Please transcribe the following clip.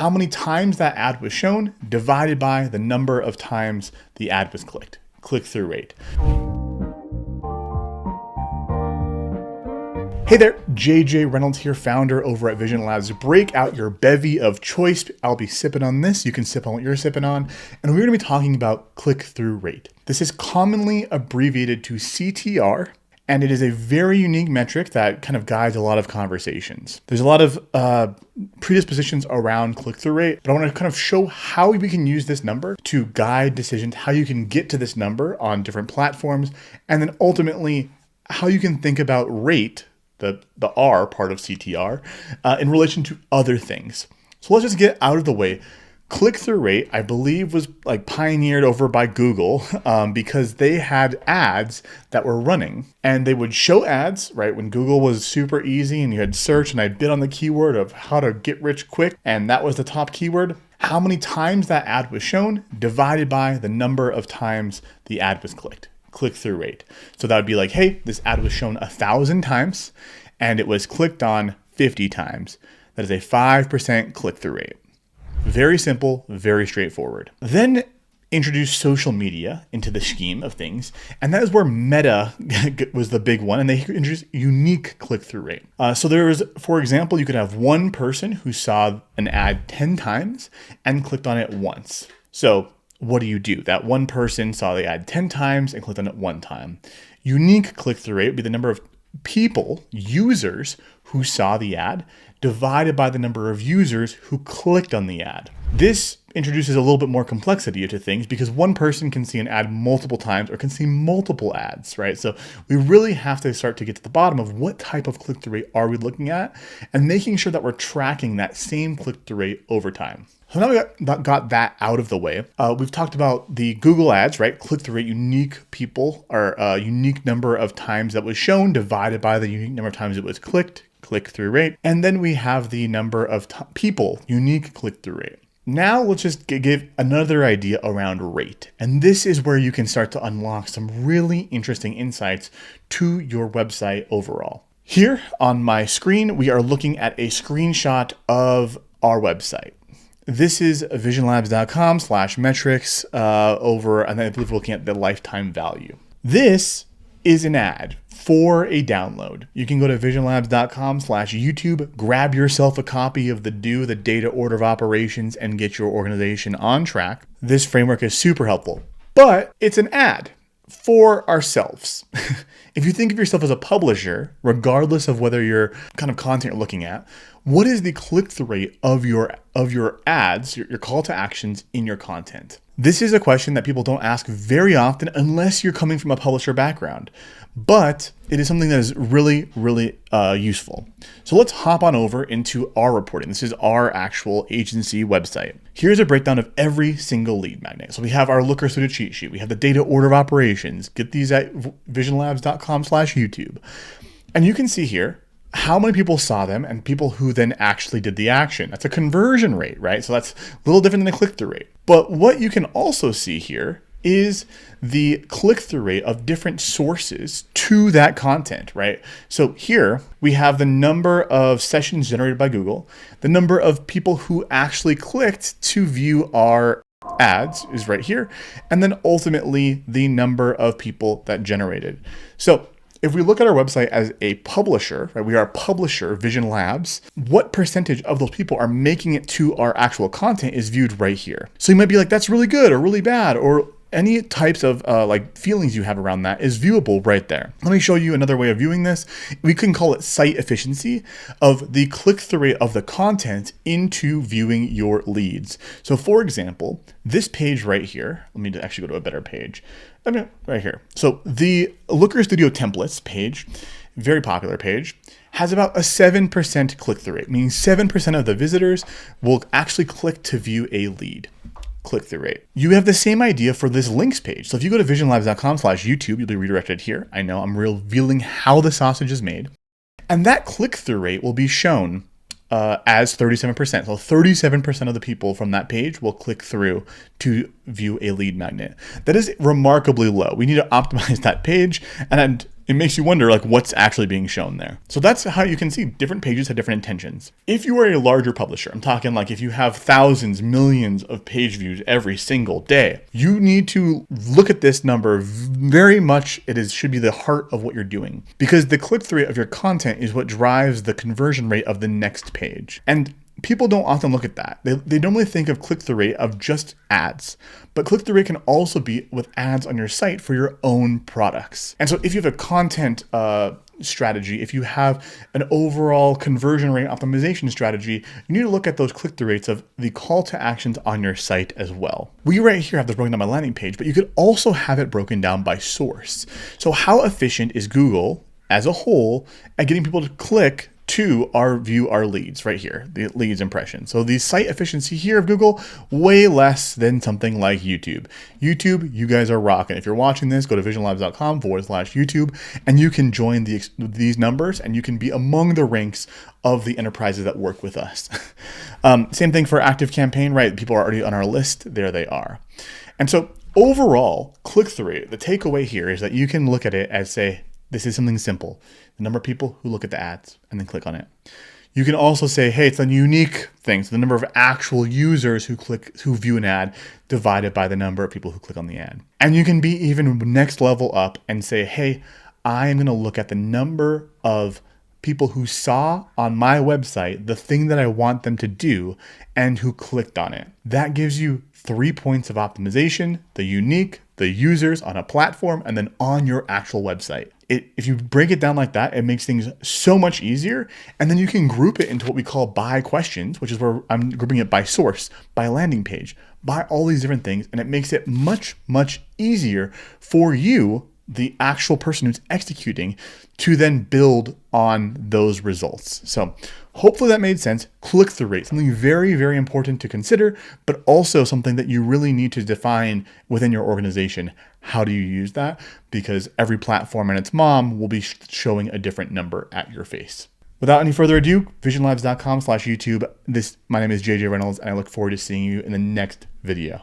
how many times that ad was shown divided by the number of times the ad was clicked, click-through rate. Hey there, JJ Reynolds here, founder over at Vision Labs. Break out your bevy of choice. I'll be sipping on this. You can sip on what you're sipping on. And we're going to be talking about click-through rate. This is commonly abbreviated to CTR, and it is a very unique metric that kind of guides a lot of conversations. There's a lot of predispositions around click-through rate, but I want to kind of show how we can use this number to guide decisions, how you can get to this number on different platforms, and then ultimately how you can think about rate, the R part of CTR, in relation to other things. So let's just get out of the way. Click-through rate, I believe, was like pioneered over by Google because they had ads that were running, and they would show ads, right? When Google was super easy and you had search, and I bid on the keyword of how to get rich quick, and that was the top keyword. How many times that ad was shown divided by the number of times the ad was clicked. Click-through rate. So that would be like, hey, this ad was shown 1,000 times and it was clicked on 50 times. That is a 5% click-through rate. Very simple, very straightforward. Then introduce social media into the scheme of things, and that is where Meta was the big one, and they introduced unique click-through rate. So there was, for example, you could have one person who saw an ad 10 times and clicked on it once. So what do? That one person saw the ad 10 times and clicked on it one time. Unique click-through rate would be the number of people, users, who saw the ad divided by the number of users who clicked on the ad. This introduces a little bit more complexity into things because one person can see an ad multiple times or can see multiple ads, right? So we really have to start to get to the bottom of what type of click-through rate are we looking at and making sure that we're tracking that same click-through rate over time. So now we got that out of the way. We've talked about the Google ads, right? Click-through rate, unique people, or unique number of times that was shown divided by the unique number of times it was clicked, click-through rate. And then we have the number of people, unique click-through rate. Now let's just give another idea around rate. And this is where you can start to unlock some really interesting insights to your website overall. Here on my screen, we are looking at a screenshot of our website. This is visionlabs.com/metrics over, and I believe we're looking at the lifetime value. This is an ad for a download. You can go to visionlabs.com/YouTube, grab yourself a copy of the data order of operations, and get your organization on track. This framework is super helpful, but it's an ad for ourselves. If you think of yourself as a publisher, regardless of whether your kind of content you're looking at, what is the click-through rate of your ads, your call to actions in your content? This is a question that people don't ask very often unless you're coming from a publisher background, but it is something that is really, really useful. So let's hop on over into our reporting. This is our actual agency website. Here's a breakdown of every single lead magnet. So we have our Looker Studio cheat sheet. We have the data order of operations. Get these at visionlabs.com/YouTube. And you can see here how many people saw them and people who then actually did the action. That's a conversion rate, right? So that's a little different than a click-through rate. But what you can also see here is the click-through rate of different sources to that content, right? So here we have the number of sessions generated by Google, the number of people who actually clicked to view our ads is right here, and then ultimately the number of people that generated. So if we look at our website as a publisher, right, we are a publisher, Vision Labs, what percentage of those people are making it to our actual content is viewed right here. So you might be like, that's really good or really bad, or any types of like feelings you have around that is viewable right there. Let me show you another way of viewing this. We can call it site efficiency of the click-through rate of the content into viewing your leads. So for example, this page right here, let me actually go to a better page. Right here. So the Looker Studio templates page, very popular page, has about a 7% click-through rate, meaning 7% of the visitors will actually click to view a lead. Click-through rate. You have the same idea for this links page. So if you go to visionlabs.com/YouTube, you'll be redirected here. I know I'm revealing how the sausage is made. And that click-through rate will be shown as 37%. So 37% of the people from that page will click through to view a lead magnet. That is remarkably low. We need to optimize that page. And it makes you wonder like what's actually being shown there. So that's how you can see different pages have different intentions. If you are a larger publisher, I'm talking like if you have thousands, millions of page views every single day, you need to look at this number very much. Should be the heart of what you're doing, because the click-through rate of your content is what drives the conversion rate of the next page. And people don't often look at that. They normally think of click-through rate of just ads, but click-through rate can also be with ads on your site for your own products. And so if you have a content strategy, if you have an overall conversion rate optimization strategy, you need to look at those click-through rates of the call to actions on your site as well. We right here have this broken down by landing page, but you could also have it broken down by source. So how efficient is Google as a whole at getting people to click to view our leads right here, the leads impression. So the site efficiency here of Google, way less than something like YouTube. YouTube, you guys are rocking. If you're watching this, go to visionlabs.com/YouTube and you can join these numbers and you can be among the ranks of the enterprises that work with us. Same thing for active campaign, right? People are already on our list. There they are. And so overall, click-through rate, the takeaway here is that you can look at it as say, this is something simple. The number of people who look at the ads and then click on it. You can also say, hey, it's a unique thing. So the number of actual users who view an ad divided by the number of people who click on the ad. And you can be even next level up and say, hey, I am going to look at the number of people who saw on my website the thing that I want them to do and who clicked on it. That gives you 3 points of optimization: the unique, the users on a platform, and then on your actual website. If you break it down like that, it makes things so much easier. And then you can group it into what we call by questions, which is where I'm grouping it by source, by landing page, by all these different things. And it makes it much, much easier for you, the actual person who's executing, to then build on those results. So hopefully that made sense. Click-through rate, something very, very important to consider, but also something that you really need to define within your organization. How do you use that? Because every platform and its mom will be showing a different number at your face. Without any further ado, visionlabs.com/YouTube. My name is JJ Reynolds, and I look forward to seeing you in the next video.